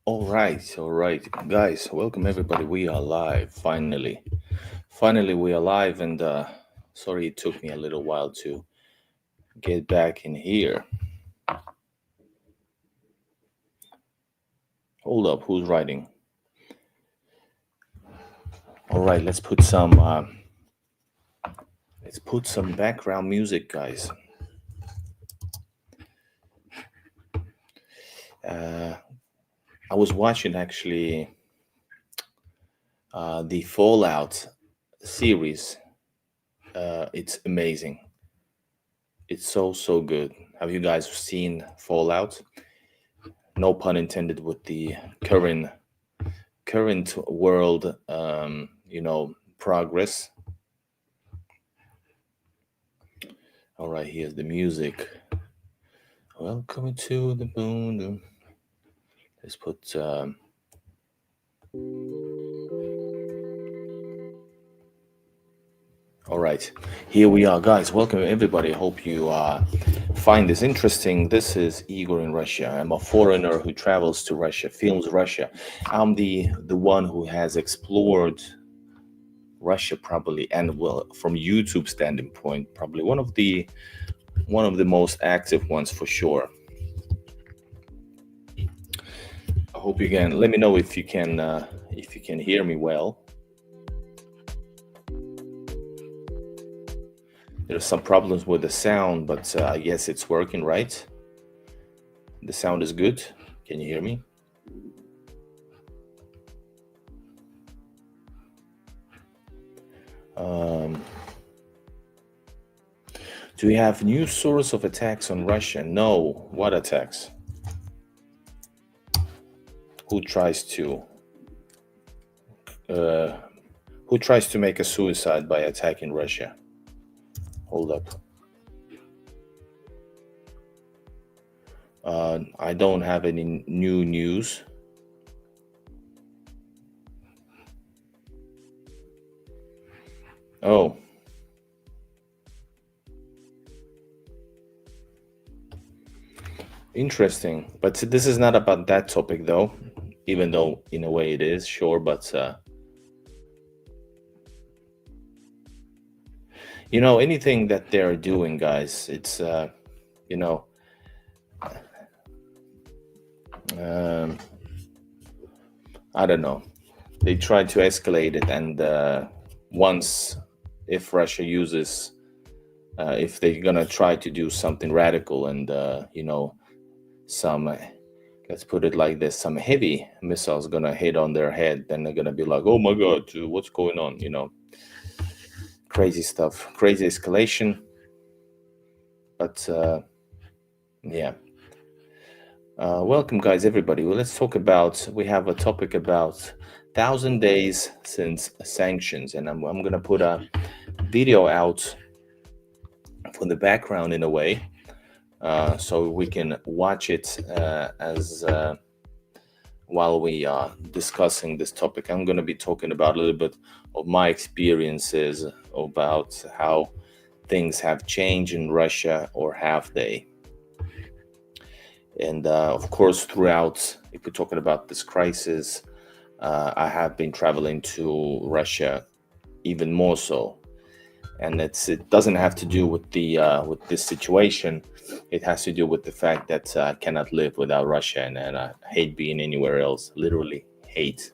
All right, guys. Welcome everybody. We are live. Finally, we are live. And sorry, it took me a little while to get back in here. Hold up, who's writing? All right, let's put some background music, guys. I was watching actually the Fallout series. It's amazing. It's so good. Have you guys seen Fallout? No pun intended with the current world, progress. All right, here's the music. Welcome to the moon. Let's put. All right, here we are, guys. Welcome everybody. Hope you find this interesting. This is Igor in Russia. I'm a foreigner who travels to Russia, films Russia. I'm the one who has explored Russia probably, and well, from YouTube standpoint, probably one of the most active ones for sure. I hope you can let me know if you can hear me well. There's some problems with the sound, but I guess it's working, right? The sound is good. Can you hear me? Um, do we have new source of attacks on Russia? No. What attacks? Who tries to uh, who tries to make a suicide by attacking Russia? Hold up. I don't have any new news. Oh. Interesting. But this is not about that topic though, even though in a way it is, sure, but anything that they're doing, guys, it's you know um, I don't know. They try to escalate it, and once, if Russia uses, if they're gonna try to do something radical, and some, let's put it like this, some heavy missiles gonna hit on their head, then they're gonna be like, oh my god, what's going on? Crazy stuff, crazy escalation. But yeah. Welcome, guys, everybody. Well, let's talk about. We have a topic about 1,000 days since sanctions, and I'm gonna put a video out for the background in a way, so we can watch it as while we are discussing this topic. I'm gonna be talking about a little bit of my experiences about how things have changed in Russia, or have they? And of course, throughout, if we're talking about this crisis, I have been traveling to Russia even more so, and it doesn't have to do with with this situation. It has to do with the fact that I cannot live without Russia, and I hate being anywhere else. Literally hate.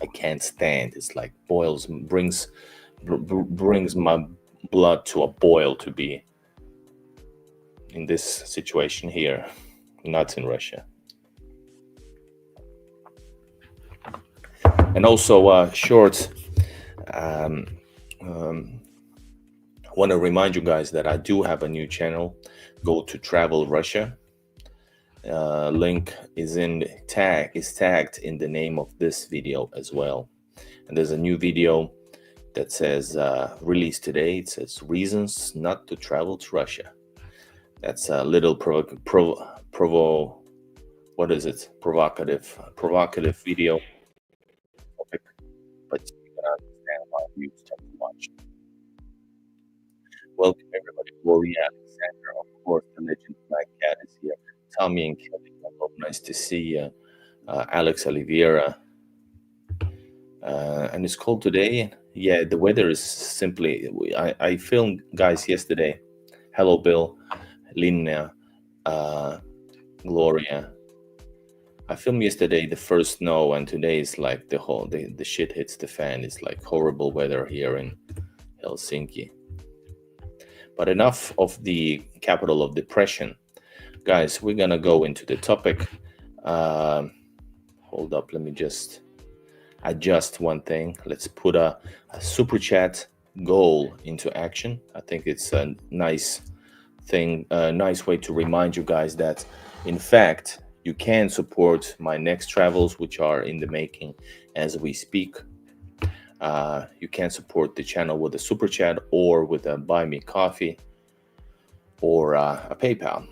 I can't stand. It's like brings my blood to a boil to be in this situation here, not in Russia. And also, short, um, I want to remind you guys that I do have a new channel. Go to Travel Russia. Link is tagged in the name of this video as well. And there's a new video that says released today. It says reasons not to travel to Russia. That's a little what is it? Provocative video topic, but you can understand why you start to watch. Welcome everybody. Gloria, Alexander, of course, the legend Black Cat is here. Tommy and Kelly, hello, nice to see you. Alex Oliveira. And it's cold today. Yeah, the weather is simply. I filmed guys yesterday. Hello, Bill, Lina, Gloria. I filmed yesterday the first snow, and today is like the shit hits the fan. It's like horrible weather here in Helsinki. But enough of the capital of depression, guys. We're gonna go into the topic. Hold up, let me just adjust one thing. Let's put a super chat goal into action. I think it's a nice thing, a nice way to remind you guys that, in fact, you can support my next travels, which are in the making as we speak. You can support the channel with a super chat or with a buy me coffee or a PayPal.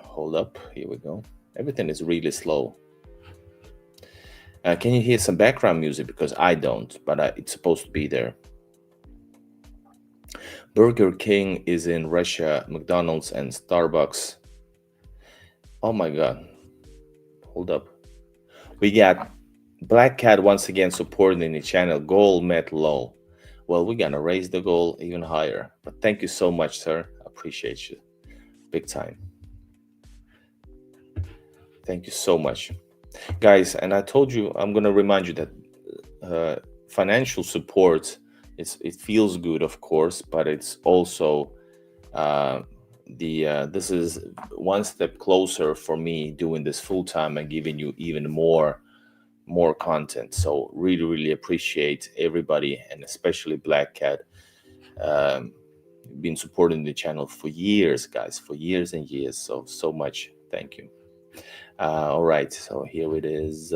Hold up, here we go. Everything is really slow. Can you hear some background music? Because I don't, but it's supposed to be there. Burger King is in Russia, McDonald's and Starbucks. Oh my God. Hold up. We got Black Cat once again supporting the channel. Goal met low. Well, we're gonna raise the goal even higher. But thank you so much, sir. I appreciate you. Big time. Thank you so much. Guys, and I told you, I'm gonna remind you that financial support, it feels good, of course, but it's also this is one step closer for me doing this full time and giving you even more content. So really appreciate everybody, and especially Black Cat. Been supporting the channel for years, guys, for years and years. So much. Thank you. All right, so here it is.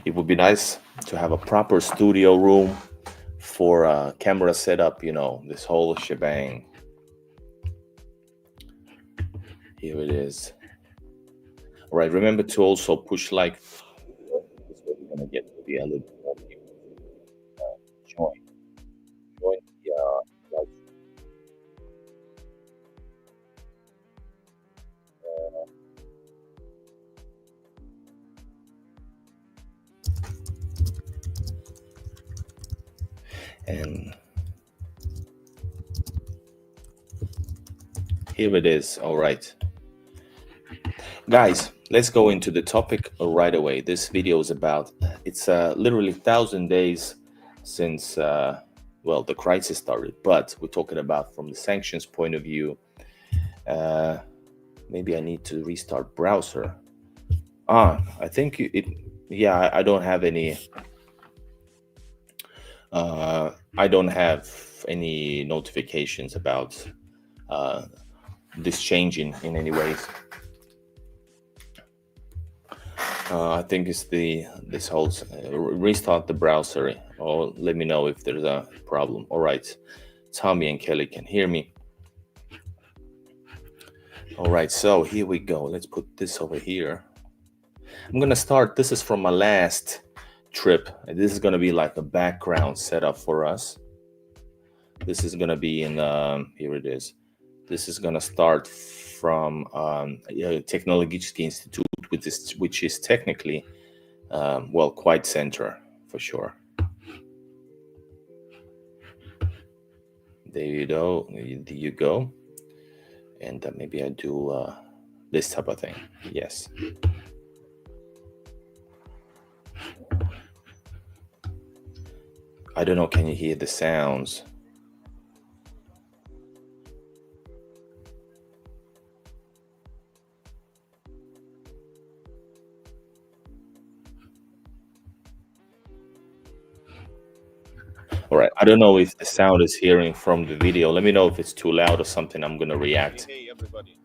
It would be nice to have a proper studio room for a camera setup, you know, this whole shebang. Here it is. All right, remember to also push like. This way we're gonna get to be a little more people. Join the live and here it is. All right, guys, let's go into the topic right away. This video is about, it's literally 1,000 days since well, the crisis started, but we're talking about from the sanctions point of view. Maybe I need to restart browser. I think yeah, I don't have any notifications about this changing in any ways. I think it's this whole restart the browser, or let me know if there's a problem. All right, Tommy and Kelly can hear me. All right, so here we go. Let's put this over here. I'm gonna start. This is from my last trip, and this is gonna be like a background setup for us. This is gonna be in here it is. This is gonna start from Technological Institute, which is technically well, quite center for sure. There you go. And maybe I do this type of thing. Yes. I don't know, can you hear the sounds? All right, I don't know if the sound is hearing from the video. Let me know if it's too loud or something. I'm gonna react. Hey everybody.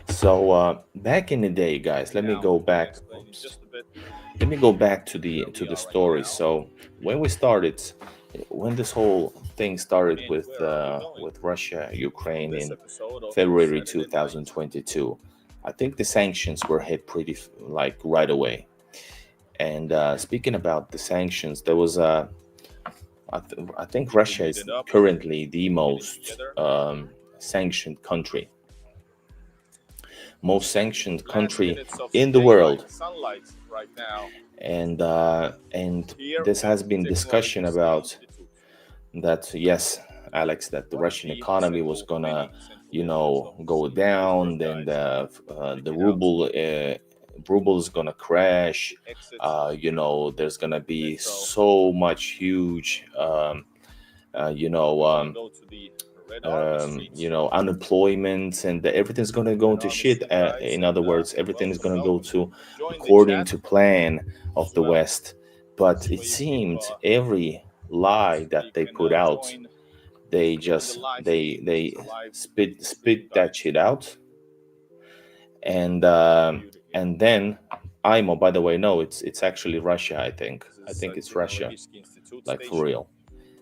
So back in the day, guys, let me go back. Just a bit. Let me go back to the story. So when we started, when this whole thing started with Russia, Ukraine in February 2022, I think the sanctions were hit pretty like right away. And speaking about the sanctions, there was I think Russia is currently the most sanctioned country, in the world, and this has been discussion about that. Yes, Alex, that the Russian economy was gonna, go down, then the ruble is gonna crash. There's gonna be so much huge, unemployment, and everything's gonna go into shit. In other words, everything is gonna go to according to plan of the West. But it seemed every lie that they put out, they just they spit that shit out, and then IMO. By the way, no, it's actually Russia. I think it's Russia, like for real.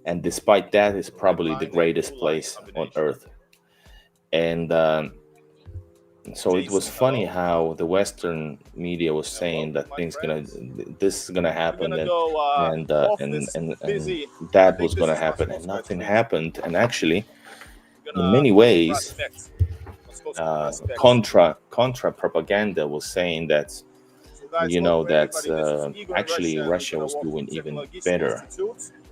And despite that, it's probably the greatest place on earth. And so it was funny how the Western media was saying that this is gonna happen, and that was gonna happen, and nothing happened. And actually, in many ways, contra propaganda was saying that actually Russia was doing even better.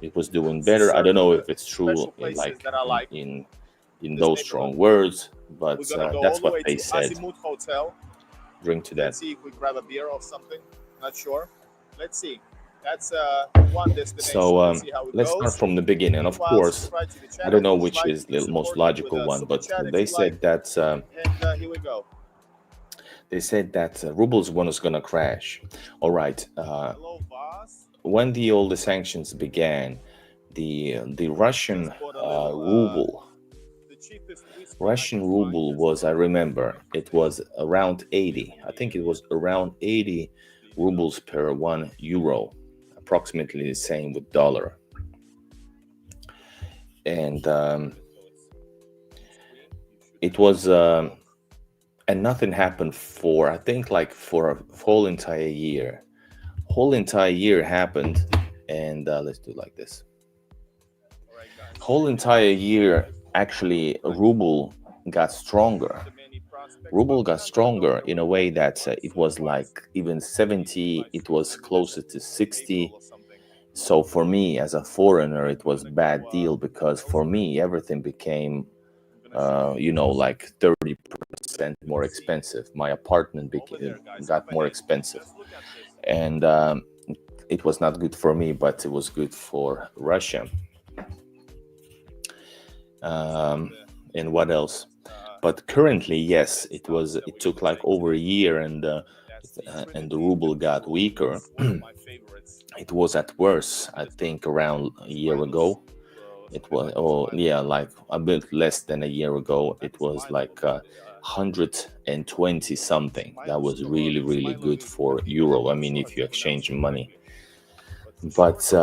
It was doing better. I don't know if it's true, in those strong words, but that's what they said. Drink to that. Let's see if we grab a beer or something. Not sure. Let's see. That's one destination. So let's start from the beginning. Of course, I don't know which is the most logical one, but they said that here we go. They said that ruble's one is gonna crash. All right. When all the sanctions began, the Russian ruble was, I remember, it was around 80. I think it was around 80 rubles per 1 euro, approximately the same with dollar. And it was, and nothing happened for, I think, like for a whole entire year. Whole entire year happened, and let's do like this. Whole entire year, actually, ruble got stronger. Ruble got stronger in a way that it was like even 70, it was closer to 60. So for me, as a foreigner, it was a bad deal, because for me, everything became, like 30% more expensive. My apartment got more expensive. And it was not good for me, but it was good for Russia. And what else? But currently, yes, it took like over a year, and the ruble got weaker. It was at worst, I think, around a year ago. It was, like a bit less than a year ago. It was like 120 something. That was really, really good for euro. I mean, if you exchange money. But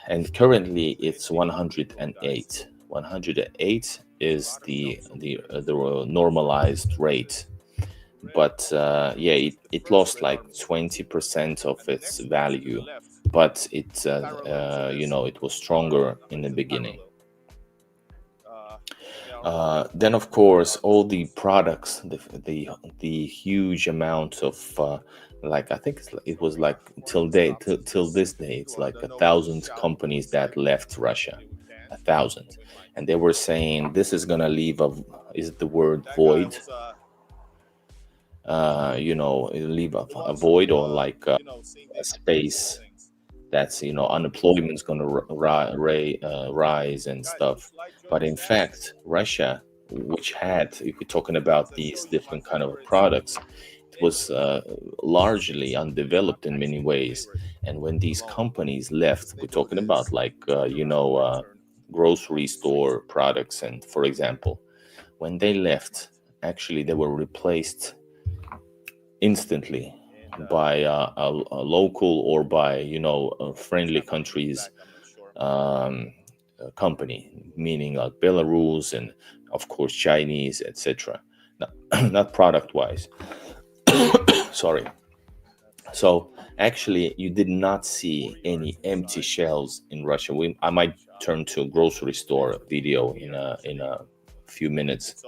and currently it's 108. 108 is the normalized rate. But it lost like 20% of its value, but it it was stronger in the beginning. Then of course all the products, the huge amount of like, I think it was like till this day, it's like 1,000 companies that left Russia. 1,000. And they were saying this is gonna leave is the word void, leave a void, or like a space that's, unemployment's gonna rise and stuff. But in fact, Russia, which had, if we're talking about these different kind of products, it was largely undeveloped in many ways. And when these companies left, we're talking about like grocery store products, and for example, when they left, actually they were replaced instantly by a local, or by a friendly countries company, meaning like Belarus and of course Chinese, etc. Not product wise. Sorry. So actually, you did not see any empty shelves in Russia. I might turn to a grocery store video in a few minutes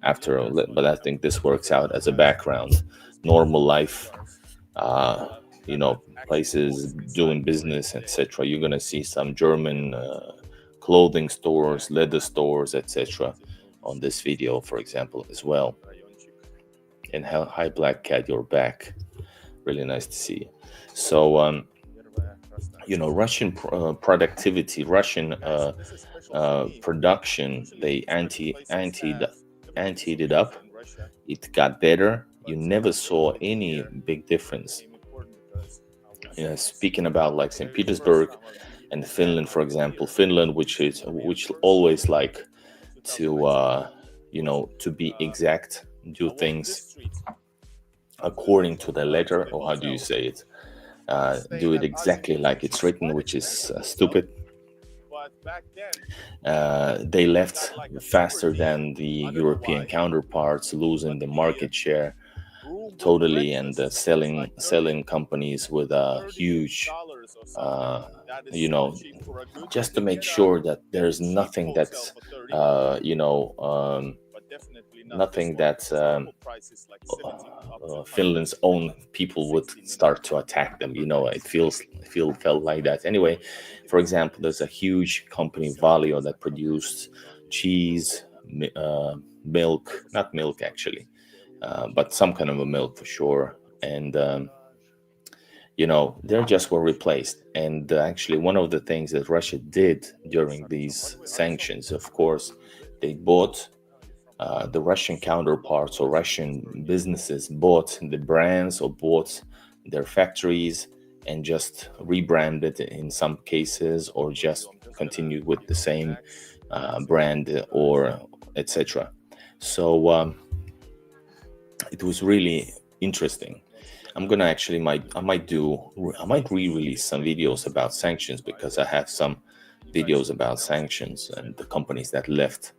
after, but I think this works out as a background. Normal life, uh, places doing business, etc. You're gonna see some German clothing stores, leather stores, etc. on this video, for example, as well. And hi, Black Cat, you're back. Really nice to see you. So, Russian productivity, Russian production, they anteed it up. It got better. You never saw any big difference. Speaking about like St. Petersburg and Finland, for example, Finland, which always like to to be exact, do things according to the letter, or how do you say it? Do it exactly like it's written, which is stupid. They left faster than the European counterparts, losing the market share totally, and selling companies with a huge, uh, you know, just to make sure that there's nothing that's, nothing that Finland's own people would start to attack them. It felt like that. Anyway, for example, there's a huge company, Valio, that produced cheese, milk, not milk actually, but some kind of a milk for sure. And they just were replaced. And actually, one of the things that Russia did during these sanctions, of course, they bought the Russian counterparts, or Russian businesses bought the brands or bought their factories and just rebranded in some cases, or just continued with the same brand, or etc. So it was really interesting. I'm gonna actually I might re-release some videos about sanctions, because I have some videos about sanctions and the companies that left.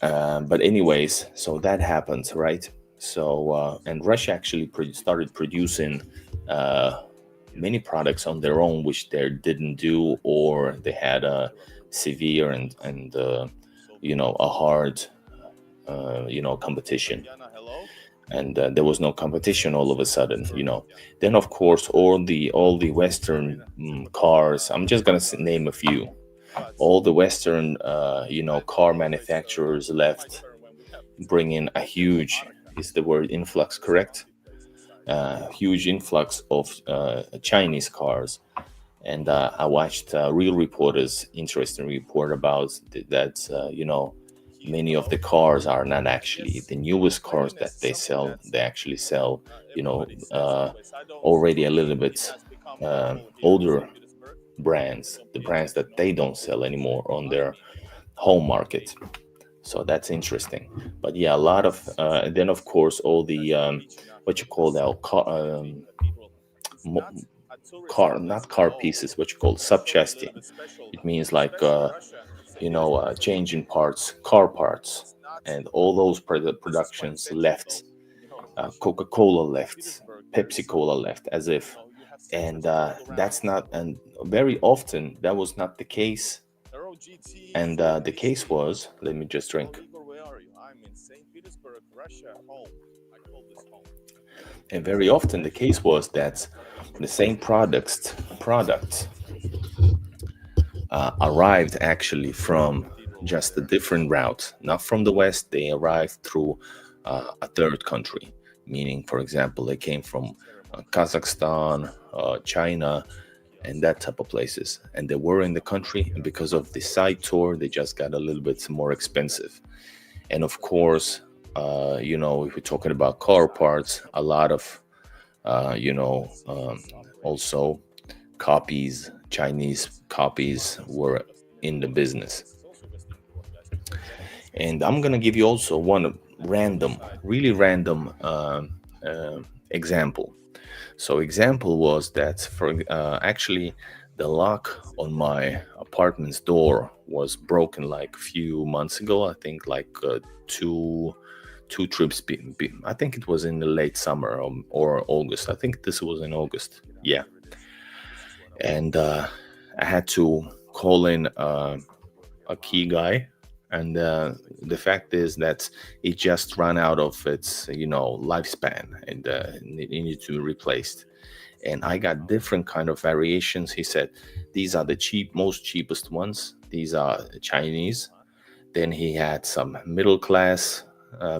But anyways, so that happened, right? So and Russia actually started producing many products on their own, which they didn't do, or they had a severe and a hard competition. And there was no competition all of a sudden. Then of course all the Western cars. I'm just gonna name a few. All the Western car manufacturers left, bringing a huge, is the word influx correct? Huge influx of Chinese cars. And I watched Real Reporter's interesting report about that. Many of the cars are not actually the newest cars that they sell. They actually sell, already a little bit older brands, the brands that they don't sell anymore on their home market. So that's interesting. But yeah, a lot of then of course all the what you call that car, not car pieces, what you call subchassis. It means like changing parts, car parts, and all those productions left. Coca-Cola left, Pepsi-Cola left, as if. And that's not, and very often that was not the case. And the case was, let me just drink. And very often the case was that the same product arrived actually from just a different route, not from the West. They arrived through a third country, meaning, for example, they came from Kazakhstan, China, and that type of places. And they were in the country, and because of the side tour, they just got a little bit more expensive. And of course, if we're talking about car parts, a lot of, also copies, Chinese copies were in the business. And I'm gonna give you also one really random example. So example was that for actually the lock on my apartment's door was broken like a few months ago. I think like two 2 trips. I think it was in the late summer or August. I think this was in August. Yeah. And I had to call in a key guy, and the fact is that it just ran out of its lifespan, and it needed to be replaced. And I got different kind of variations. He said these are the most cheapest ones. These are Chinese. Then he had some middle class,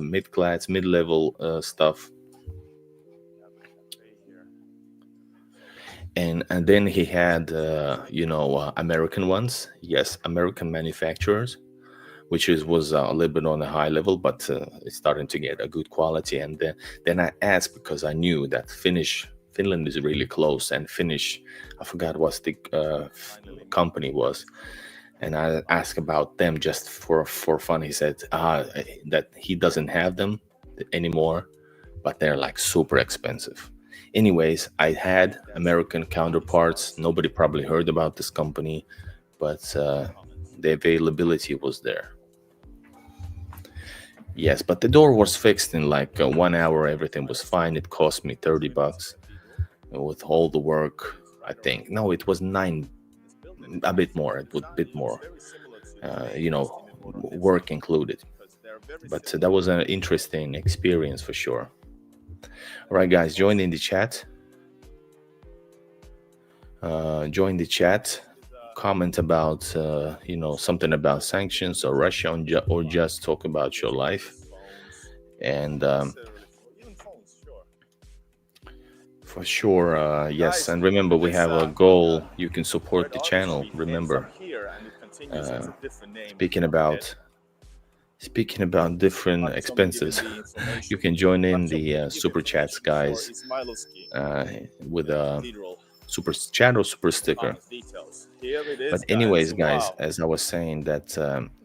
mid-level stuff. And then he had American ones. Yes, American manufacturers, which was a little bit on a high level, but it's starting to get a good quality. And then I asked, because I knew that Finland is really close, and Finnish, I forgot what the company was, and I asked about them just for fun. He said that he doesn't have them anymore, but they're like super expensive. Anyways, I had American counterparts. Nobody probably heard about this company, but the availability was there. Yes, but the door was fixed in like 1 hour. Everything was fine. It cost me $30 with all the work. I think no, it was a bit more. It was a bit more, work included. But that was an interesting experience for sure. All right, guys, join in the chat. Join the chat. Comment about something about sanctions or Russia, or just talk about your life. And for sure, yes. And remember, we have a goal. You can support the channel. Remember, speaking about different expenses, you can join in the super chats, guys, with a super chat or super sticker. But anyways, guys, as I was saying, that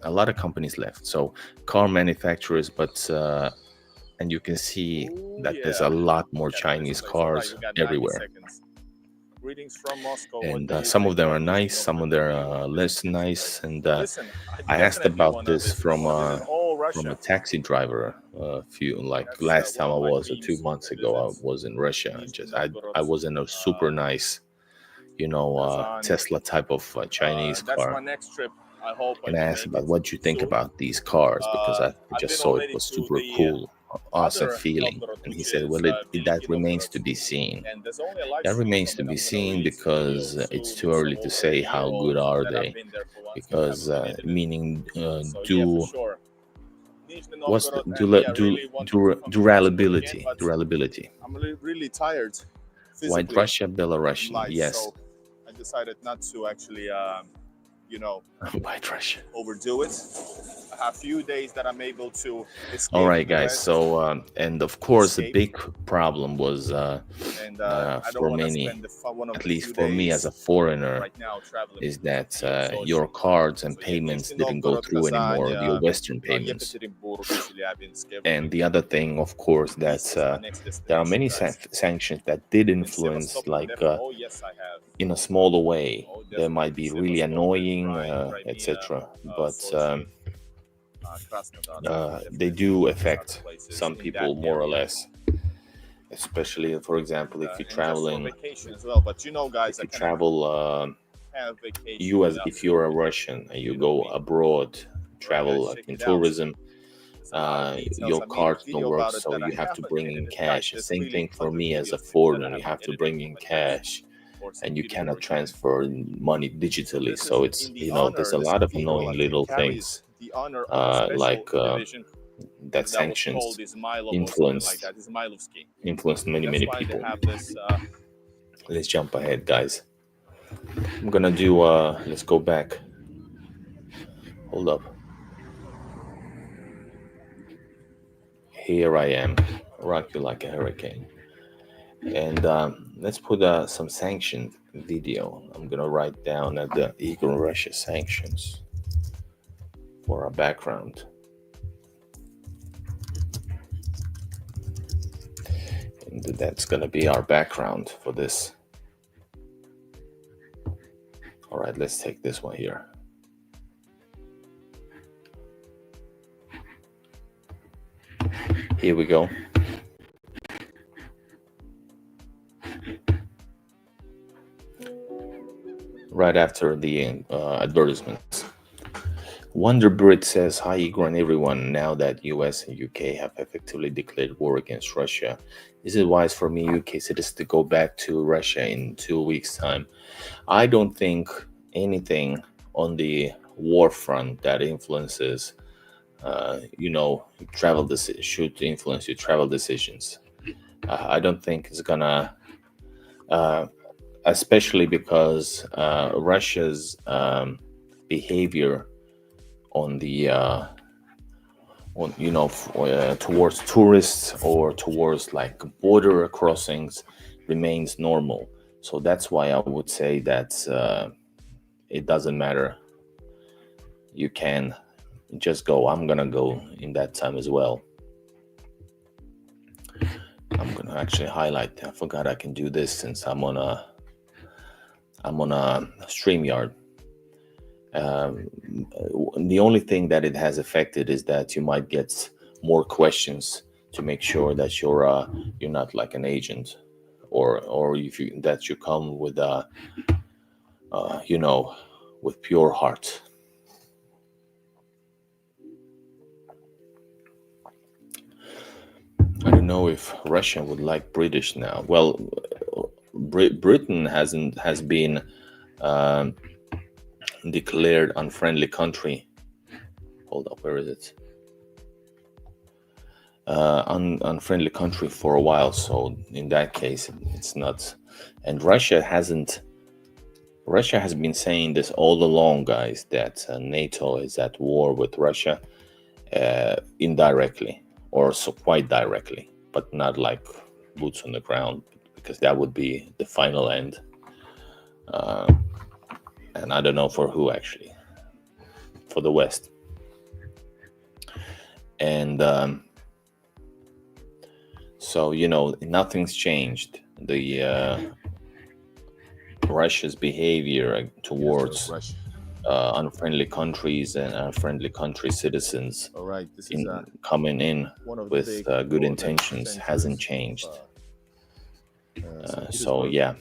a lot of companies left. So car manufacturers, but and you can see that there's a lot more Chinese cars everywhere. And some of them are nice, some of them are less nice. And I asked about this from a taxi driver last time I was, or 2 months ago, I was in Russia. I was in a super nice Tesla type of Chinese car. And I asked about what you think about these cars, because I just saw it was super cool, awesome feeling. And he said, well, that remains to be seen. That remains to be seen, because it's too early to say how good are they, because meaning durability. I'm really tired. White Russia, Belarusian, yes. So I decided not to actually, White Russia, overdo it. I have few days that I'm able to escape. All right, guys. So and of course, the big problem was for many, at least for me as a foreigner, is that your cards and payments didn't go through anymore, your Western payments. And the other thing, of course, that there are many sanctions that did influence, like in a smaller way. They might be really annoying, etc. But they do affect some people more or less. Especially, for example, if you're traveling, if you're a Russian and you go abroad, travel like in tourism, your cards don't work, so you have to bring in cash. Same thing for me as a foreigner, you have to bring in cash, and you cannot transfer money digitally. So it's there's a lot of annoying little things like that sanctions influenced many people. Let's jump ahead, guys. I'm gonna do let's go back. Hold up. Here I am, rock you like a hurricane. And let's put some sanctioned video. I'm gonna write down the Eagle Russia sanctions for our background. And that's gonna be our background for this. All right, let's take this one here. Here we go. Right after the advertisements. Wonder Brit says, hi Igor and everyone. Now that US and UK have effectively declared war against Russia, is it wise for me, UK citizens, to go back to Russia in 2 weeks' time? I don't think anything on the war front that influences, should influence your travel decisions. I don't think it's gonna, especially because Russia's behavior on the towards tourists or towards like border crossings remains normal. So that's why I would say that it doesn't matter. You can just go. I'm gonna go in that time as well. I'm gonna actually highlight. I forgot I can do this since I'm on a StreamYard. The only thing that it has affected is that you might get more questions to make sure that you're not like an agent, or if you come with with pure heart. I don't know if Russia would like British now. Well, Britain has been declared unfriendly country. Hold up, where is it? Unfriendly country for a while. So in that case, it's not. And Russia has been saying this all along, guys, that NATO is at war with Russia, indirectly, or so quite directly, but not like boots on the ground, because that would be the final end. And I don't know for who, actually, for the West. And so, nothing's changed. The Russia's behavior towards unfriendly countries and unfriendly country citizens coming in with good intentions hasn't changed. So yeah,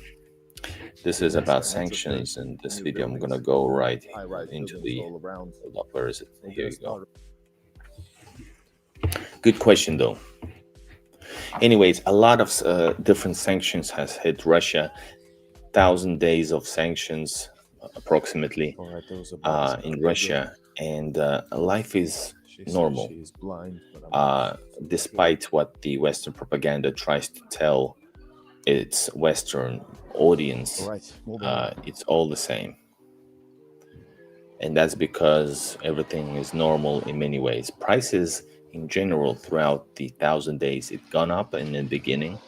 this is about sanctions, and this video I'm gonna go right into the. Where is it? Here you go. Good question though. Anyways, a lot of different sanctions has hit Russia. 1,000 days of sanctions approximately in Russia, and life is normal, despite what the Western propaganda tries to tell its Western audience. It's all the same, and that's because everything is normal in many ways. Prices in general throughout the 1,000 days, it gone up in the beginning.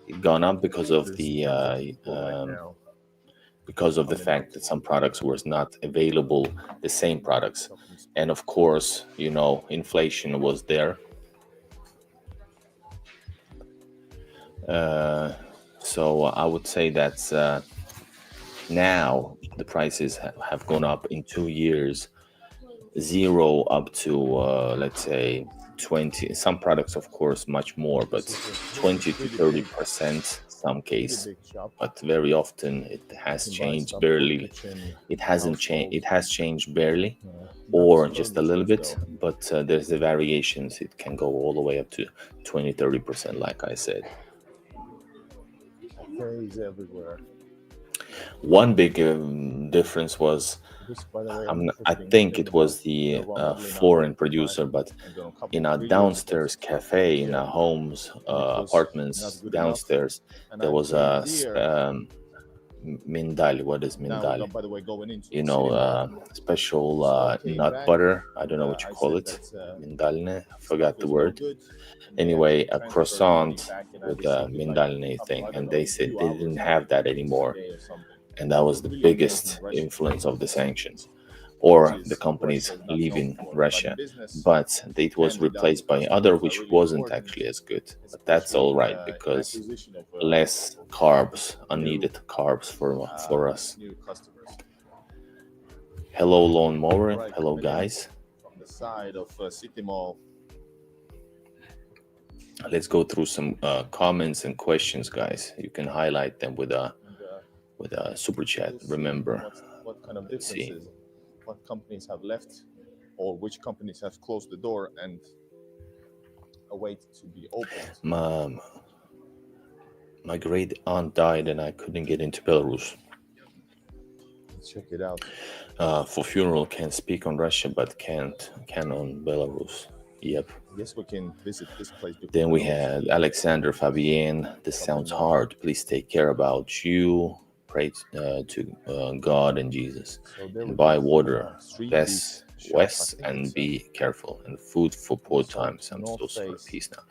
It gone up because of the fact that some products were not available, the same products, and of course, inflation was there. So I would say that now the prices have gone up in 2 years, 0 up to let's say 20. Some products, of course, much more, but 20 to 30%. Some case, but very often it has changed barely. It hasn't changed. It has changed barely, or just a little bit. But there's the variations. It can go all the way up to 20-30%, like I said. Everywhere. One big difference was, I think it was the foreign producer, but in a downstairs cafe, in our homes, apartments downstairs, there was a mindal. What is mindal? Special nut butter. I don't know what you call it. Mindalne. I forgot the word. Anyway, a croissant with a mindalne thing, and they said they didn't have that anymore. And that was the biggest influence of the sanctions, or the companies leaving Russia. But it was replaced by other, which wasn't actually as good. But that's all right, because less carbs, unneeded carbs for us. Hello, Lawnmower. Hello, guys. From the side of City Mall. let's go through some comments and questions, guys. You can highlight them with a super chat. We'll see Remember, what kind of let's see. differences, what companies have left, or which companies have closed the door and await to be opened. My great aunt died, and I couldn't get into Belarus. Let's check it out. For funeral, can speak on Russia, but can on Belarus. Yep. I guess we can visit this place. Then we had Alexander Fabien. This sounds hard. Please take care about you. Pray to God and Jesus. And buy water, best west, and be careful. And food for poor times. I'm so sorry. Peace now.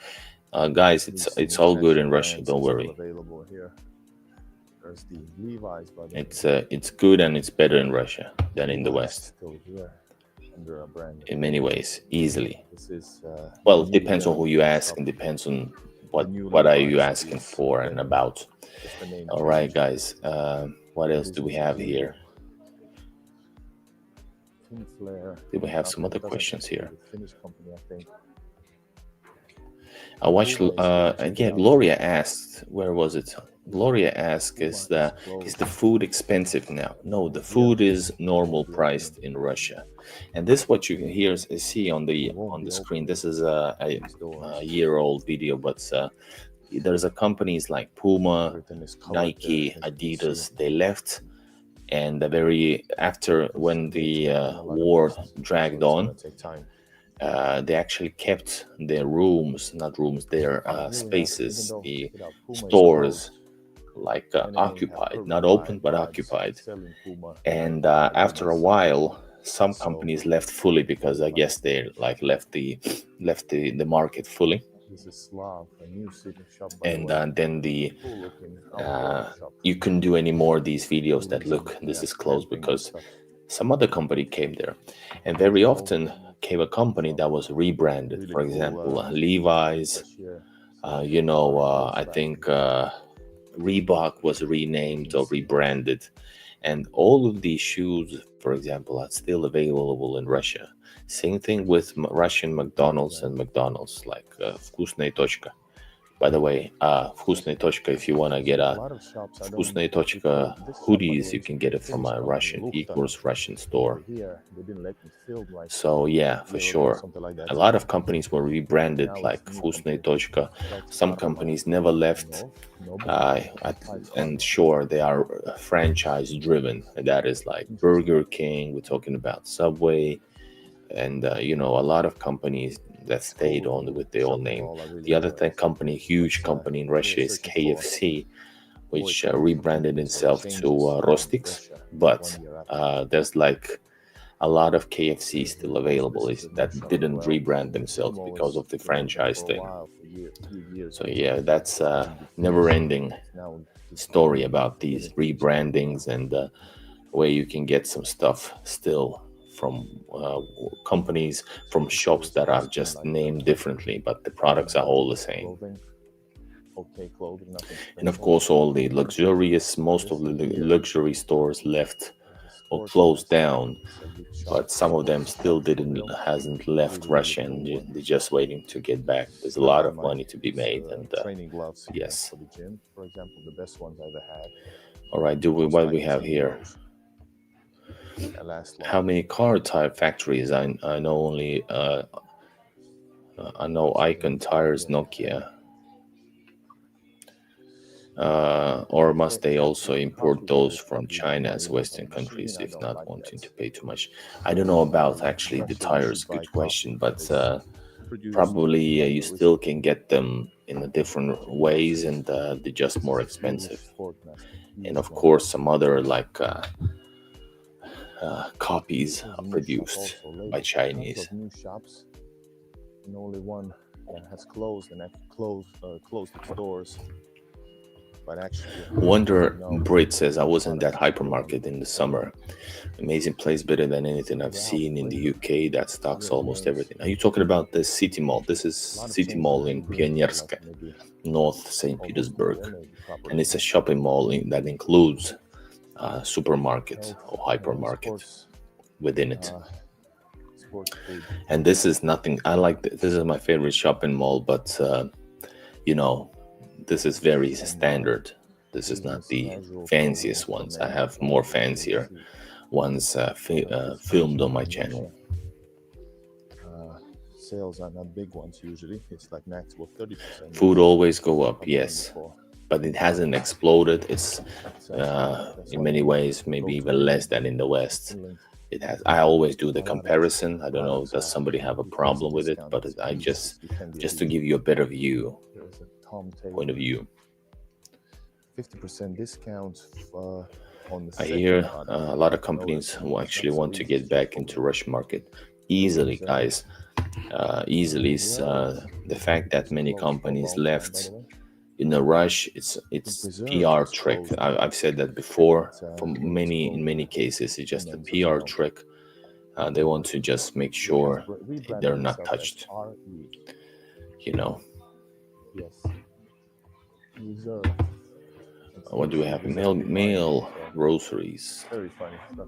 Guys, it's all good in Russia. Don't worry. There's the Levi's, It's good and it's better in Russia than in the West. Still here under a brand. In many ways, easily. This is, well, it depends on who you ask and depends on what are you asking for and about. All right, guys. What else do we have here? Did we have some other questions here? I watched. Gloria asked. Where was it? Gloria asked, "Is the food expensive now?" No, the food is normal priced in Russia, and this what you can see on the screen. This is a year-old video, but there's a companies like Puma, Nike, Adidas. They left, and after when the war dragged on. They actually kept their their spaces, the stores, like occupied, not open but occupied. And after a while, some companies left fully because I guess they left the market fully. And then you couldn't do any more of these videos that look this is closed because some other company came there, and very often came a company that was rebranded. For example, Levi's. I think Reebok was renamed or rebranded, and all of these shoes, for example, are still available in Russia. Same thing with Russian McDonald's and McDonald's, like Вкусная точка. By the way, Вкусная точка, if you want to get a Вкусная точка hoodies, you can get it from a Russian store. So yeah, for sure. A lot of companies were rebranded like Вкусная точка. Some companies never left. And sure, they are franchise driven. And that is like Burger King, we're talking about Subway, and a lot of companies that stayed on with their own name. The other huge company in Russia is KFC, which rebranded itself to Rostix, but there's like a lot of KFC still available that didn't rebrand themselves because of the franchise thing. So yeah, that's a never-ending story about these rebrandings and where you can get some stuff still from companies, from shops that are just named differently, but the products are all the same. And of course, most of the luxury stores left or closed down, but some of them still hasn't left Russia, and they're just waiting to get back. There's a lot of money to be made, and yes. For example, the best ones I ever had. All right, what do we have here? How many car type factories? I know only I know Icon Tires, Nokia. Or must they also import those from China as Western countries, if not wanting to pay too much? I don't know about actually the tires. Good question, but probably you still can get them in different ways, and they're just more expensive. And of course, some other copies are produced by Chinese. And only one has closed and closed its doors. But actually, Wonder Brit says, I was in that hypermarket in the summer. Amazing place, better than anything I've seen in the UK that stocks almost everything. Are you talking about the City Mall? This is City Mall in Pionierska, North St. Petersburg. And it's a shopping mall that includes a supermarket or hypermarket within it. And this is nothing. This is my favorite shopping mall, but this is very standard. This is not the fanciest ones. I have more fancier ones filmed on my channel. Sales are not big ones usually. It's like maximum 30%. Food always go up, yes, but it hasn't exploded. It's in many ways maybe even less than in the West. It has. I always do the comparison. I don't know, does somebody have a problem with it? But I just to give you a better view, point of view. 50% discount on the I hear a lot of companies who actually want to get back into Rush market easily, guys. Easily is the fact that many companies left in a rush. It's PR trick. I've said that before. In many cases, it's just a PR trick. They want to just make sure they're not touched. Yes. What do we have? Mail groceries. Very funny stuff.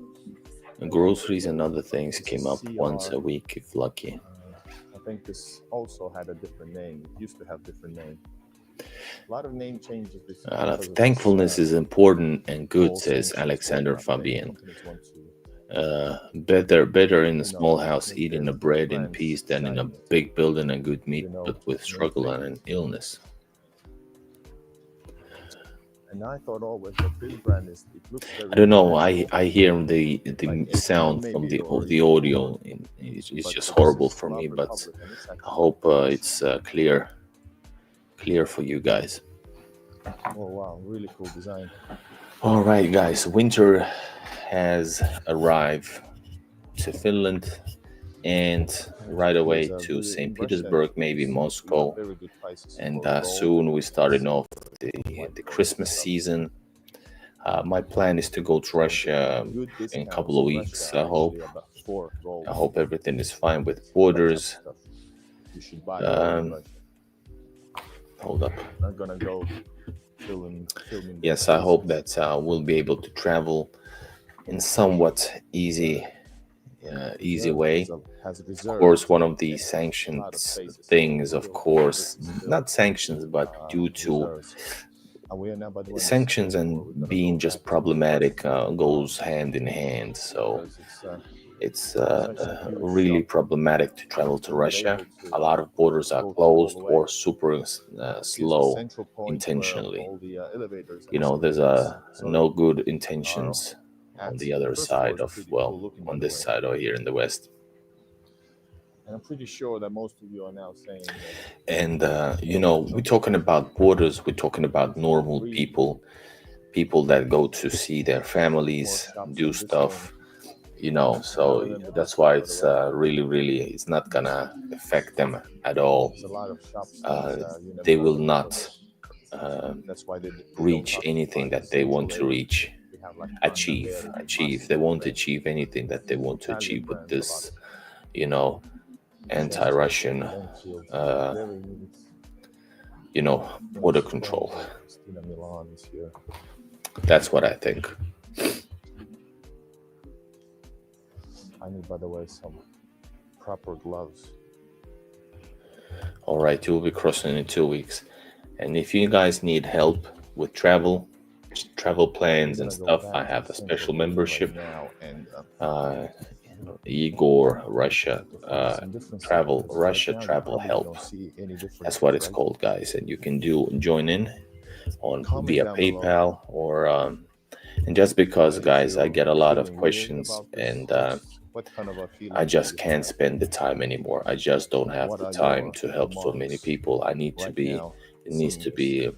And groceries and other things came up once a week if lucky. I think this also had a different name. It used to have different name. A lot of name changes. Thankfulness is important and good, says Alexander Fabian. Better in a small house eating a bread in peace than in a big building and good meat, but with struggle and an illness. And I thought always that this brand is. It looks very. I don't know. I hear the sound from the audio. It's just horrible for me, but I hope it's clear for you guys. Oh wow, really cool design. All right, guys. Winter has arrived to Finland and right away to St. Petersburg, maybe Moscow, and soon we started off the Christmas season. My plan is to go to Russia in a couple of weeks. I hope everything is fine with borders. Hold up. I'm gonna go filming. Yes, I hope that we'll be able to travel in somewhat easy way. Of course, one of the sanctions things, of course, not sanctions, but due to sanctions and being just problematic goes hand in hand. So it's really problematic to travel to Russia. A lot of borders are closed or super slow intentionally. There's no good intentions on the other side of, on this side over here in the West. And I'm pretty sure that most of you are now saying that. And, we're talking about borders. We're talking about normal people that go to see their families, do stuff, so that's why it's really, it's not gonna affect them at all. They will not reach anything that they want to reach. Achieve. They won't achieve anything that they want to achieve with this, anti-Russian, border control. That's what I think. I need, by the way, some proper gloves. All right, you'll be crossing in 2 weeks. And if you guys need help with travel plans and stuff, I have a special membership. Igor Russia Travel Help. That's what it's called, guys. And you can join in via PayPal or and just because, guys, I get a lot of questions and I just can't spend the time anymore. I just don't have the time to help so many people. It needs to be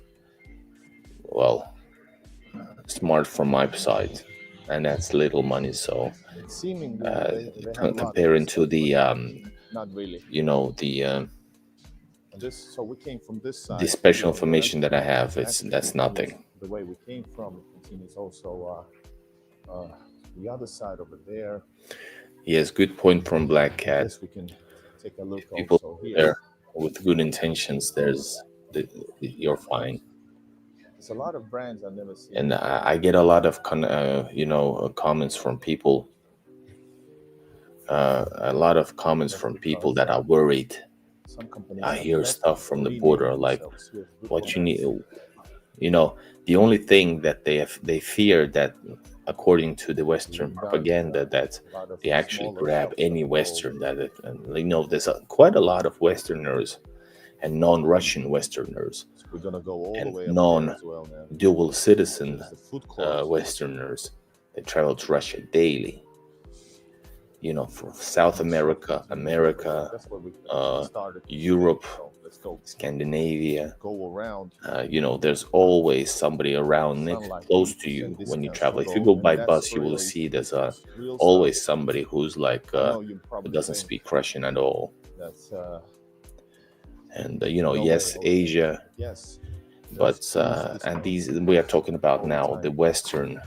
smart from my side, and that's little money. So comparing to the so we came from this side. The special information that I have, that's nothing. The way we came from, it continues also the other side over there. Yes, good point from Black Cat. We can take a look. People also here there with good intentions, you're fine. There's a lot of brands I've never seen. And I get a lot of comments from people. A lot of comments from people that are worried some companies I have hear left stuff from the really border like themselves with good what you need. contacts. The only thing that they fear that, according to the Western Even that, propaganda, that a lot of they actually smaller grab shops any have Western. closed. There's quite a lot of Westerners and non-Russian Westerners So we're gonna go all the and way up there as well now. non-dual citizen There's the food court. Westerners that travel to Russia daily. From South America, That's where we uh, started. Europe, So let's go Scandinavia. around. There's always somebody around Sunlight, close to 80% you when you discounts travel. on If you gold, go and by that's bus, you will really see there's real always stuff. somebody who's like I know you who probably doesn't think speak Russian at all. that's And no yes, way. Asia, Yes, but and these we are talking about now the Western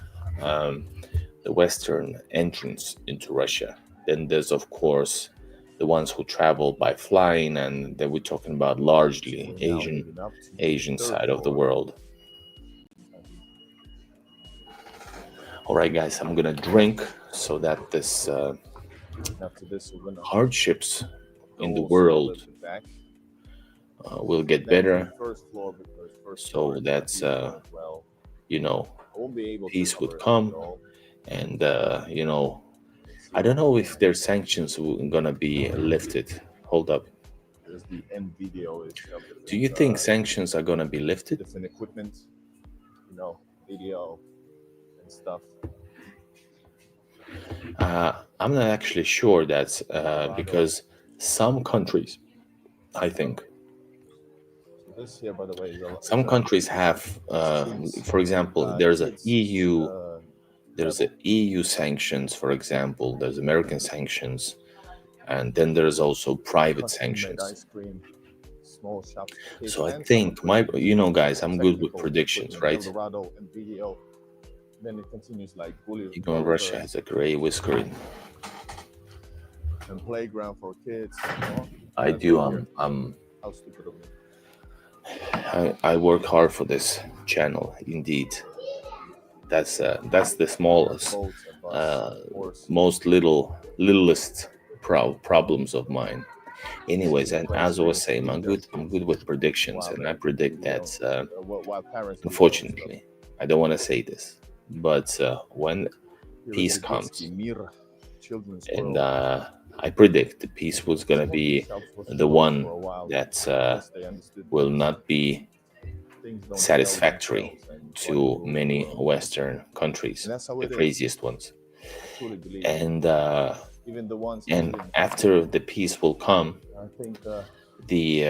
entrance into Russia. Then there's of course the ones who travel by flying, and then we're talking about largely Asian side of the world. All right, guys, I'm gonna drink so that this After this, we're gonna hardships in the go world slowly back. will get Then to better, the first floor, because first so floor is that's beautiful as well. I won't be able to peace cover would it come, all. and I don't know if their sanctions are gonna be lifted. Hold up. There's the end video. Do you think sanctions are gonna be lifted? Different equipment, video and stuff. I'm not actually sure that's because some countries, I think, This here, by the way, some countries have, for example, there's an EU, there's a EU sanctions, for example, there's American sanctions, and then there's also private sanctions. Ice cream, small shops. So I think guys, I'm good with predictions, right? And video. Then it continues like Russia has a gray whiskering. And playground for kids. I do. How stupid of me. I work hard for this channel, indeed. That's the smallest, most littlest problems of mine. Anyways, and as I was saying, I'm good with predictions, and I predict that. Unfortunately, I don't want to say this, but when peace comes, and I predict the peace was gonna be the one that will not be satisfactory to many Western countries, the craziest ones. And after the peace will come, I think the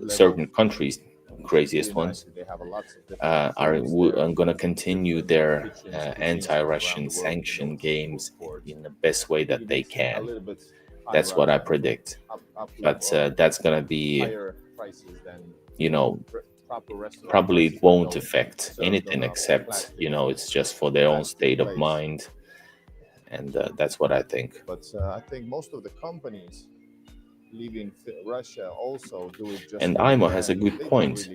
certain countries, craziest ones, are going to continue their anti-Russian sanction games in the best way that they can. That's what I predict. But that's going to be, probably it won't affect anything except, it's just for their own state of mind. And that's what I think. But I think most of the companies leaving Russia also do it just. And Aimo has a good point.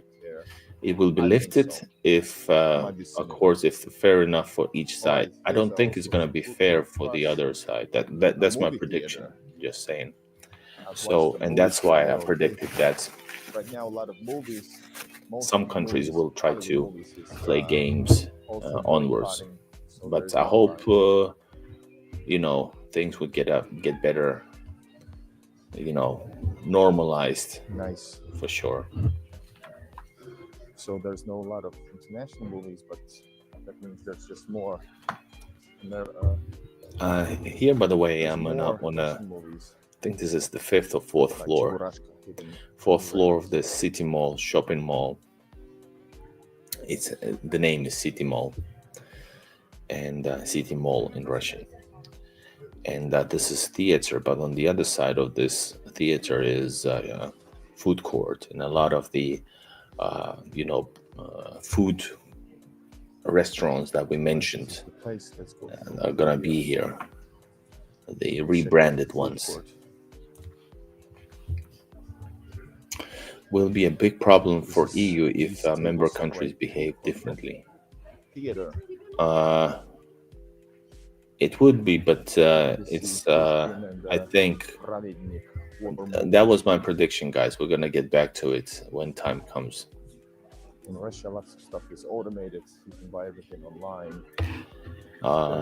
It will be lifted if, of course, if fair enough for each side. I don't think it's going to be fair for the other side. That's my prediction. Just saying. So, and that's why I predicted that right now a lot of movies. Some countries will try to play games onwards, but I hope things would get better. Normalized. Nice. For sure. So there's no lot of international movies, but that means there's just more. Here, by the way, I'm on a. I think this is the 5th or 4th floor. 4th floor of the City Mall shopping mall. It's the name is City Mall, and City Mall in Russian. And this is theater, but on the other side of this theater is food court, and a lot of the food restaurants that we mentioned are gonna be here, the rebranded ones. Will be a big problem for EU if member countries behave differently. It would be, but it's I think that was my prediction, guys. We're gonna get back to it when time comes. In Russia, lots of stuff is automated. You can buy everything online.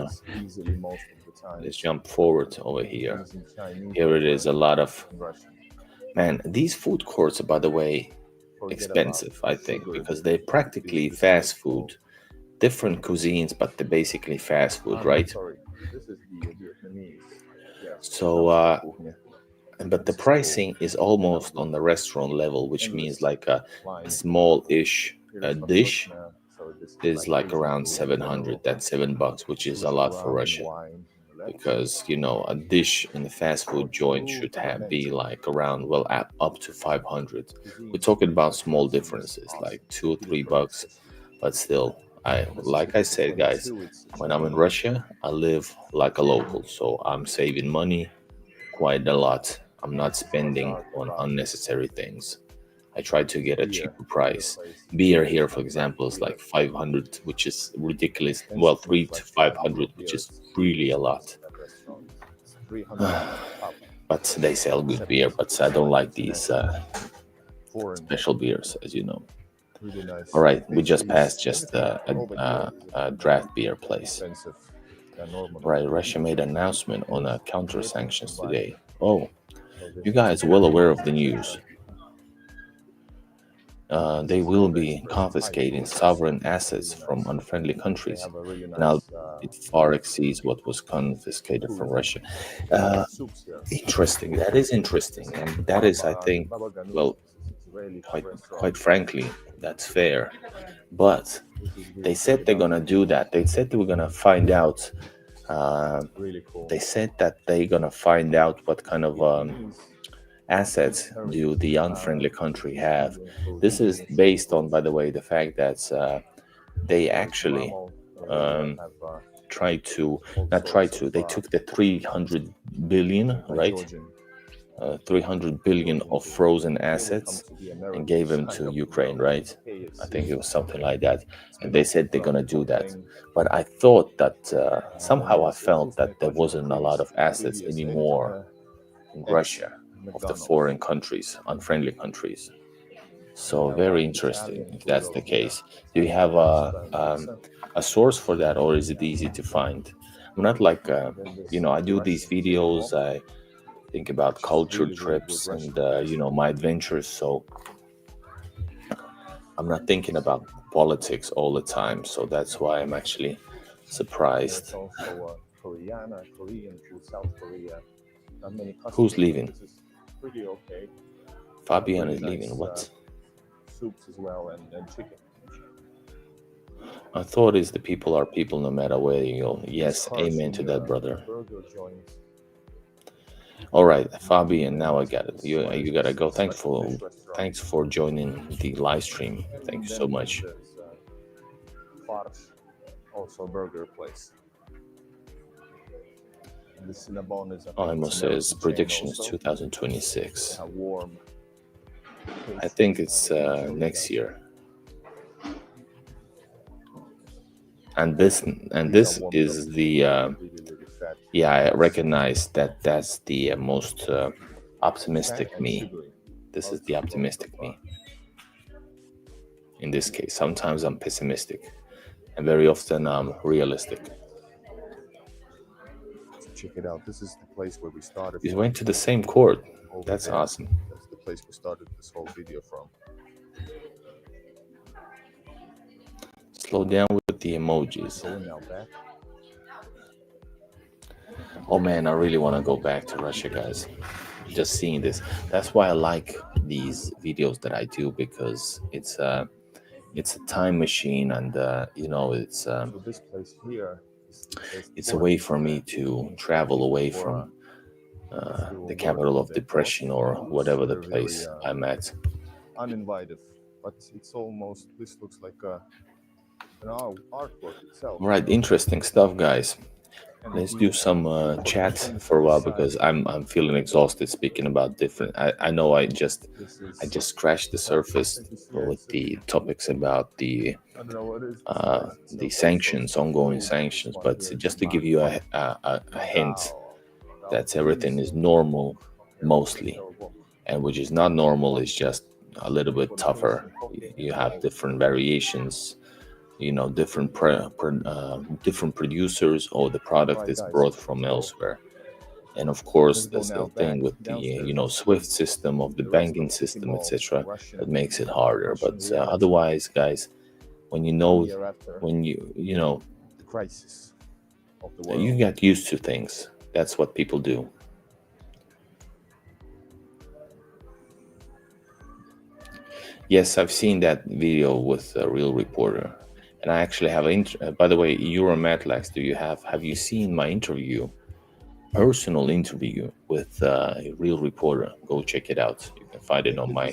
It's easily most of the time. Let's jump forward over here. Here it is, a lot of... Man, these food courts are, by the way, expensive, I think, because they're practically fast food. Different cuisines, but they're basically fast food, right? Sorry, this is the Vietnamese. So, but the pricing is almost on the restaurant level, which means like a small-ish dish is like around 700. That's $7, which is a lot for Russia, because a dish in a fast food joint should be like around, well, up to 500. We're talking about small differences, like $2 or $3, but still. Like I said, guys, when I'm in Russia, I live like a local, so I'm saving money quite a lot. I'm not spending on unnecessary things. I try to get a cheaper price. Beer here, for example, is like 500, which is ridiculous. Well, 300 to 500, which is really a lot. But they sell good beer, but I don't like these special beers, as you know. All right, we just passed a draft beer place. Right, Russia made an announcement on counter-sanctions today. Oh, you guys are well aware of the news. They will be confiscating sovereign assets from unfriendly countries. Now, it far exceeds what was confiscated from Russia. Interesting. That is interesting, and that is, I think, well, quite frankly, that's fair. But they said they're gonna do that. They said they were gonna find out. They said that they're gonna find out what kind of assets do the unfriendly country have. This is based on, by the way, the fact that they actually they took the 300 billion, right? 300 billion of frozen assets and gave them to Ukraine, right? I think it was something like that. And they said they're gonna do that. But I thought that somehow I felt that there wasn't a lot of assets anymore in Russia of the foreign countries, unfriendly countries. So very interesting if that's the case. Do you have a source for that, or is it easy to find? I'm not like I do these videos. I think about culture trips and my adventures. So I'm not thinking about politics all the time. So that's why I'm actually surprised. Who's leaving? Fabian is leaving. What? Soups as well and chicken. My thought is the people are people no matter where you go. Yes, amen to that, brother. All right, Fabian, now I got it. You gotta go. Thanks for joining the live stream. Thank you so much. Also a burger place. Almost says prediction is 2026. I think it's next year. And this is the I recognize that that's the most optimistic me. This is the optimistic me. In this case, sometimes I'm pessimistic, and very often I'm realistic. Check it out. This is the place where we started. We went to the same court. That's awesome. That's the place we started this whole video from. Slow down with the emojis. Oh man, I really want to go back to Russia, guys. Just seeing this. That's why I like these videos that I do, because it's a time machine, and it's this place here. It's a way for me to travel away from the capital of depression, or whatever the place I'm at. Uninvited, but it's almost. This looks like an artwork itself. Right, interesting stuff, guys. Let's do some chat for a while, because I'm feeling exhausted speaking about different. I know I just scratched the surface with the topics about the sanctions, ongoing sanctions, but just to give you a hint that everything is normal, mostly. and which is not normal. It's just a little bit tougher. You have different variations, different different producers, or the product is brought from elsewhere. And of course, there's the thing with the Swift system of the banking system, etc., that makes it harder. But otherwise, guys, when the crisis of the you world. get used to things. That's what people do. Yes, I've seen that video with a real reporter, and I actually have by the way, Euromatlax, have you seen my interview, personal interview with a real reporter? Go check it out. You can find it on my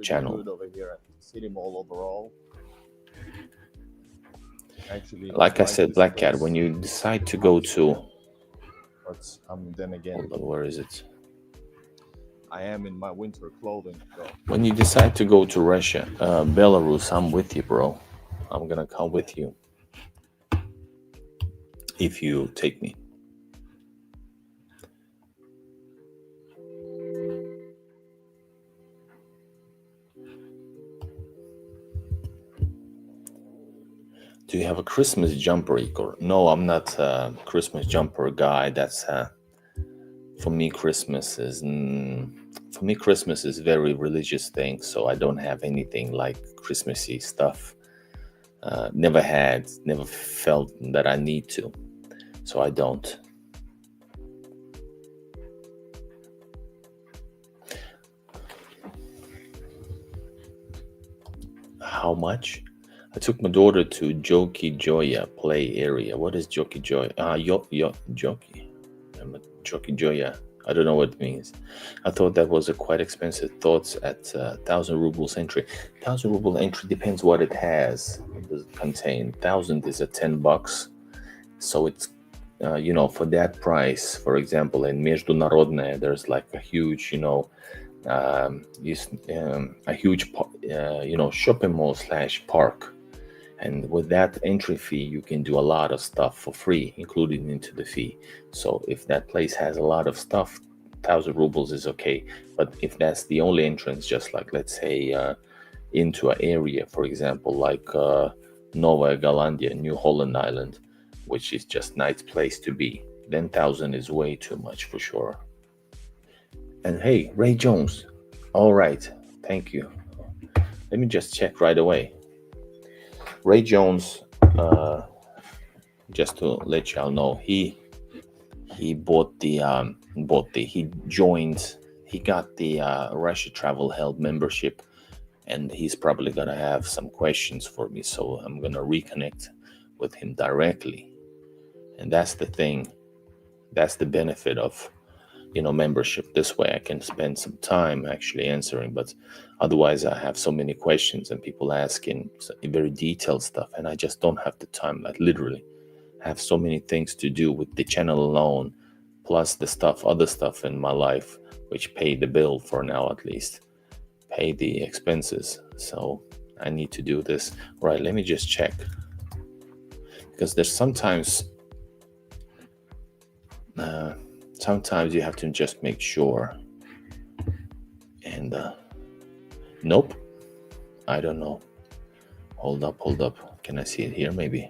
channel. Good over here at City Mall overall. Actually, like I said, Black Cat, when you decide to go to, but then again, where is it? I am in my winter clothing. So. When you decide to go to Russia, Belarus, I'm with you, bro. I'm gonna come with you if you take me. Do you have a Christmas jumper, Igor? No, I'm not a Christmas jumper guy. That's for me. Christmas is very religious thing. So I don't have anything like Christmassy stuff. Never felt that I need to. So I don't. How much? I took my daughter to Joki Joya play area. What is Joki Joya? Joki Joya. I don't know what it means. I thought that was a quite expensive. Thoughts at 1,000 rubles entry. 1,000 ruble entry depends what it has. What does it contain? 1,000 is at $10. So it's for that price. For example, in Международная, there's like a huge a huge shopping mall / park. And with that entry fee, you can do a lot of stuff for free, included into the fee. So if that place has a lot of stuff, 1,000 rubles is okay. But if that's the only entrance, just like, let's say, into an area, for example, like Nova Galandia, New Holland Island, which is just nice place to be, then 1,000 is way too much for sure. And hey, Ray Jones. All right. Thank you. Let me just check right away. Ray Jones, just to let y'all know, he got the Russia Travel Help membership, and he's probably gonna have some questions for me, so I'm gonna reconnect with him directly. And that's the thing, that's the benefit of membership. This way I can spend some time actually answering, but otherwise I have so many questions and people asking very detailed stuff, and I just don't have the time. Like literally have so many things to do with the channel alone, plus the other stuff in my life, which pay the bill for now, at least pay the expenses. So I need to do this. Right, let me just check, because there's sometimes you have to just make sure. And nope, I don't know. Hold up. Can I see it here? Maybe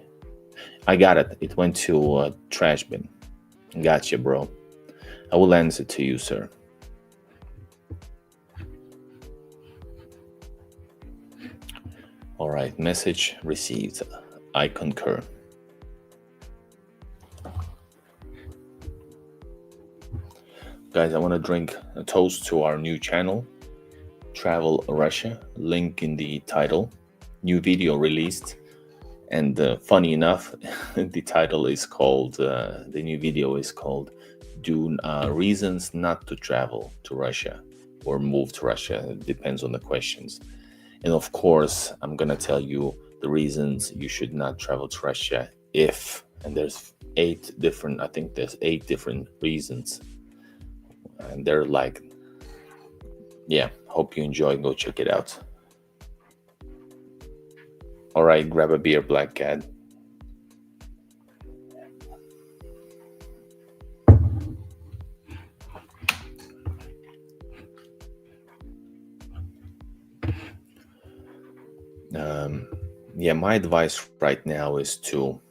I got it. It went to trash bin. Gotcha, bro. I will answer to you, sir. All right, message received. I concur. Guys, I want to drink a toast to our new channel, Travel Russia, link in the title. New video released, and funny enough, the title is called, the new video is called Reasons Not to Travel to Russia or Move to Russia. It depends on the questions. And of course, I'm going to tell you the reasons you should not travel to Russia and there's 8 different reasons. And they're like, yeah, hope you enjoy. Go check it out. All right, grab a beer, Black Cat. Yeah, my advice right now is to,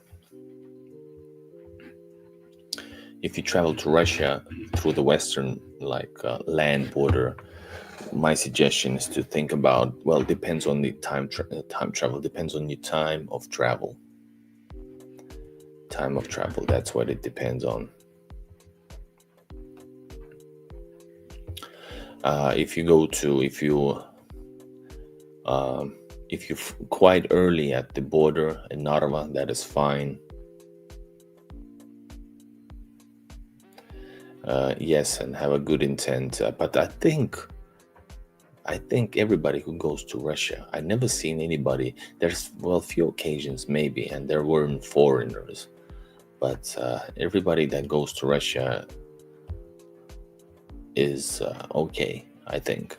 if you travel to Russia through the western land border, my suggestion is to think about, well, depends on the time travel, depends on your time of travel. That's what it depends on. If you're quite early at the border in Narva, that is fine. Yes, and have a good intent. But I think everybody who goes to Russia, I've never seen anybody. There's, well, few occasions maybe, and there weren't foreigners. But everybody that goes to Russia is okay, I think.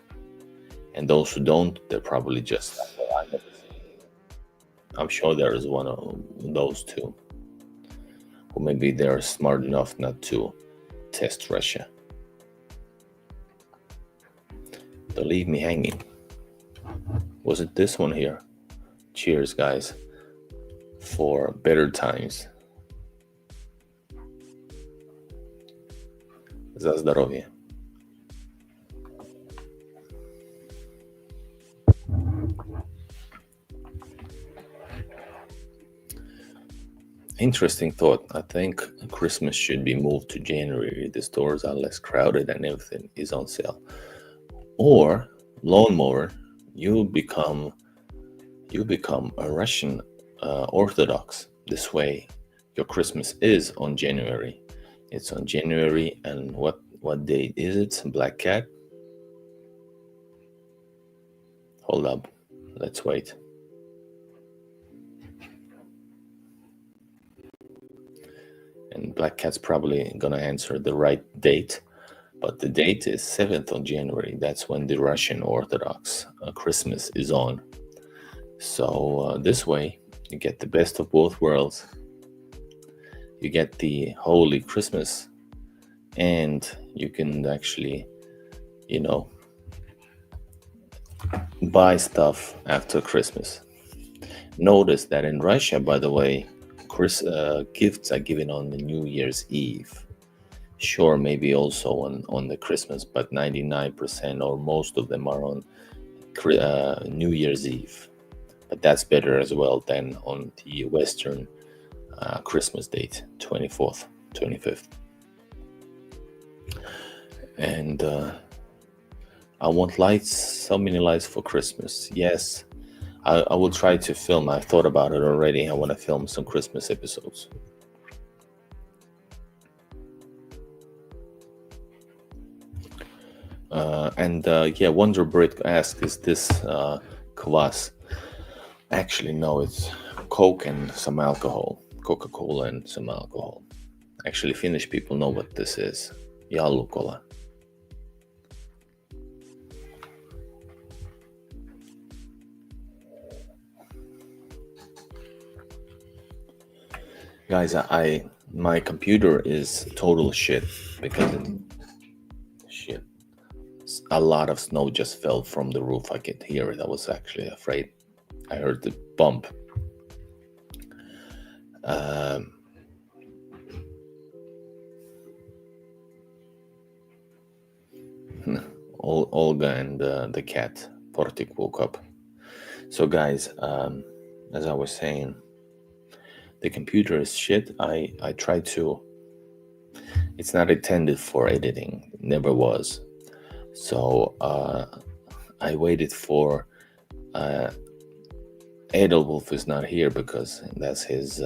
And those who don't, they're probably just, I'm sure there is one of those two, who maybe they're smart enough not to test Russia. Don't leave me hanging. Was it this one here? Cheers, guys, for better times. За здоровье. Interesting thought. I think Christmas should be moved to January. The stores are less crowded and everything is on sale. Or lawnmower, you become a Russian Orthodox. This way, your Christmas is on January. It's on January, and what date is it? Black Cat. Hold up, let's wait. And Black Cat's probably gonna answer the right date, but the date is 7th of January. That's when the Russian Orthodox Christmas is on. So this way, you get the best of both worlds. You get the holy Christmas, and you can actually, buy stuff after Christmas. Notice that in Russia, by the way, gifts are given on the New Year's Eve. Sure, maybe also on the Christmas, but 99% or most of them are on New Year's Eve. But that's better as well than on the Western Christmas date, 24th, 25th. And I want lights, so many lights for Christmas. Yes, I will try to film. I thought about it already. I want to film some Christmas episodes. Yeah, Wonder Brit asked, is this kvass? Actually, no, it's Coke and some alcohol. Coca-Cola and some alcohol. Actually, Finnish people know what this is. Jallukola. Guys, my computer is total shit because a lot of snow just fell from the roof. I could hear it. I was actually afraid. I heard the bump. Olga and the cat Portik woke up. So guys, as I was saying, the computer is shit. I try to, it's not intended for editing, it never was. So I waited for Edelwolf is not here because that's his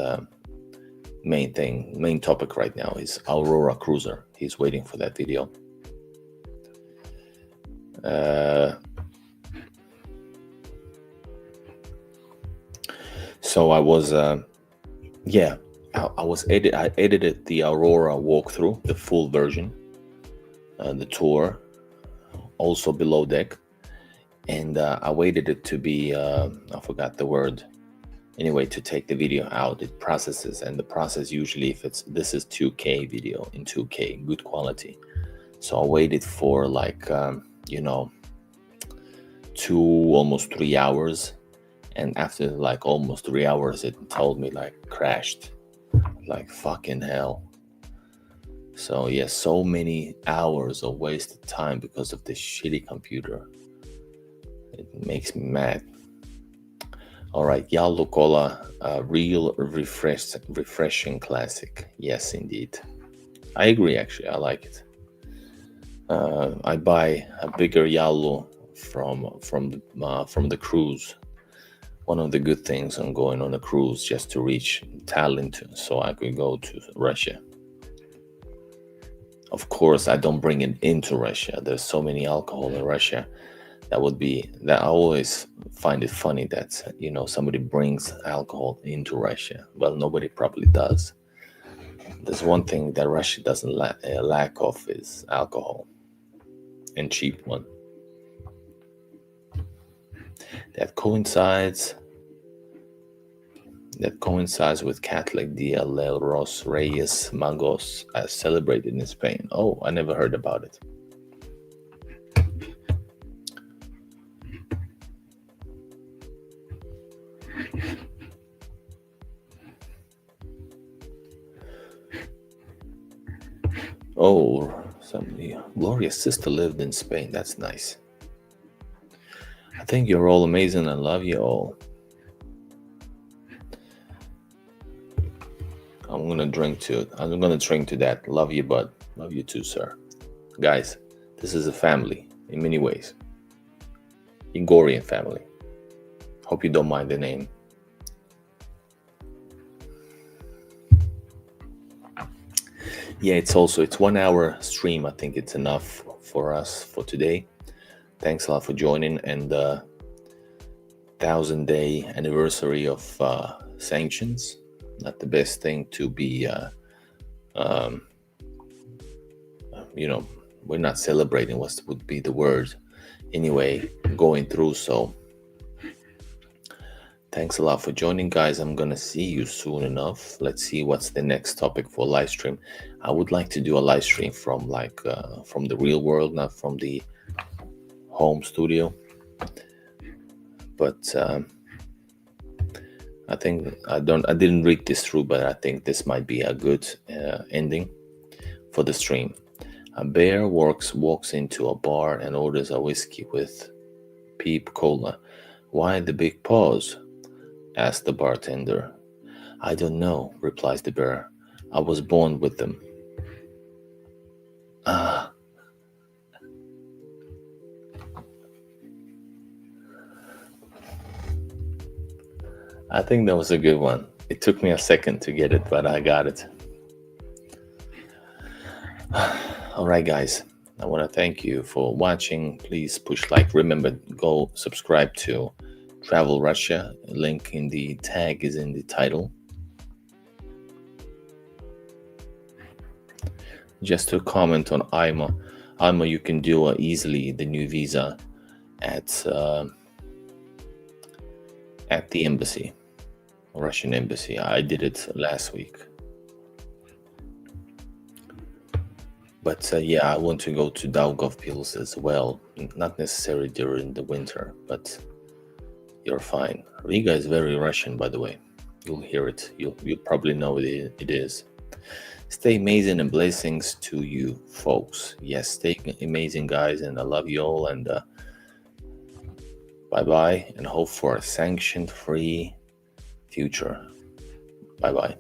main topic right now is Aurora Cruiser. He's waiting for that video. So I was I edited the Aurora walkthrough, the full version, the tour, also below deck, and I waited it to be I forgot the word. Anyway, to take the video out, it processes, and the process usually, if this is 2K video in 2K, good quality. So I waited for like 2, almost 3 hours, And after like almost 3 hours, it told me like crashed. Like fucking hell. So yeah, so many hours of wasted time because of this shitty computer. It makes me mad. All right, Yellow Cola, real refreshing classic. Yes, indeed. I agree. Actually, I like it. I buy a bigger Yellow from the cruise. One of the good things on going on a cruise just to reach Tallinn, so I could go to Russia. Of course, I don't bring it into Russia. There's so many alcohol in Russia. That I always find it funny that somebody brings alcohol into Russia. Well, nobody probably does. There's one thing that Russia doesn't lack of is alcohol, and cheap one. That coincides with Catholic Dia de los Reyes Magos as celebrated in Spain. Oh, I never heard about it. Oh, somebody. Gloria's sister lived in Spain. That's nice. I think you're all amazing. I love you all. I'm gonna drink to that. Love you, bud. Love you too, sir. Guys, this is a family in many ways. Igorian family. Hope you don't mind the name. Yeah, it's 1 hour stream. I think it's enough for us for today. Thanks a lot for joining, and 1,000-day anniversary of sanctions. Not the best thing to be, we're not celebrating what would be the word. Anyway, going through, so thanks a lot for joining, guys. I'm gonna see you soon enough. Let's see what's the next topic for live stream. I would like to do a live stream from from the real world, not from the home studio. But I think I didn't read this through, but I think this might be a good ending for the stream. A bear walks into a bar and orders a whiskey with peep cola. Why the big pause? Asks the bartender. I don't know, replies the bear. I was born with them. I think that was a good one. It took me a second to get it, but I got it. All right, guys. I want to thank you for watching. Please push like. Remember, go subscribe to Travel Russia. Link in the tag is in the title. Just to comment on IMA. IMA, you can do easily the new visa at the embassy, Russian embassy. I did it last week. But yeah, I want to go to Daugavpils as well. Not necessarily during the winter, but you're fine. Riga is very Russian, by the way. You'll hear it. You'll probably know it is. Stay amazing and blessings to you, folks. Yes, stay amazing, guys, and I love you all. And bye-bye, and hope for a sanction-free future. Bye-bye.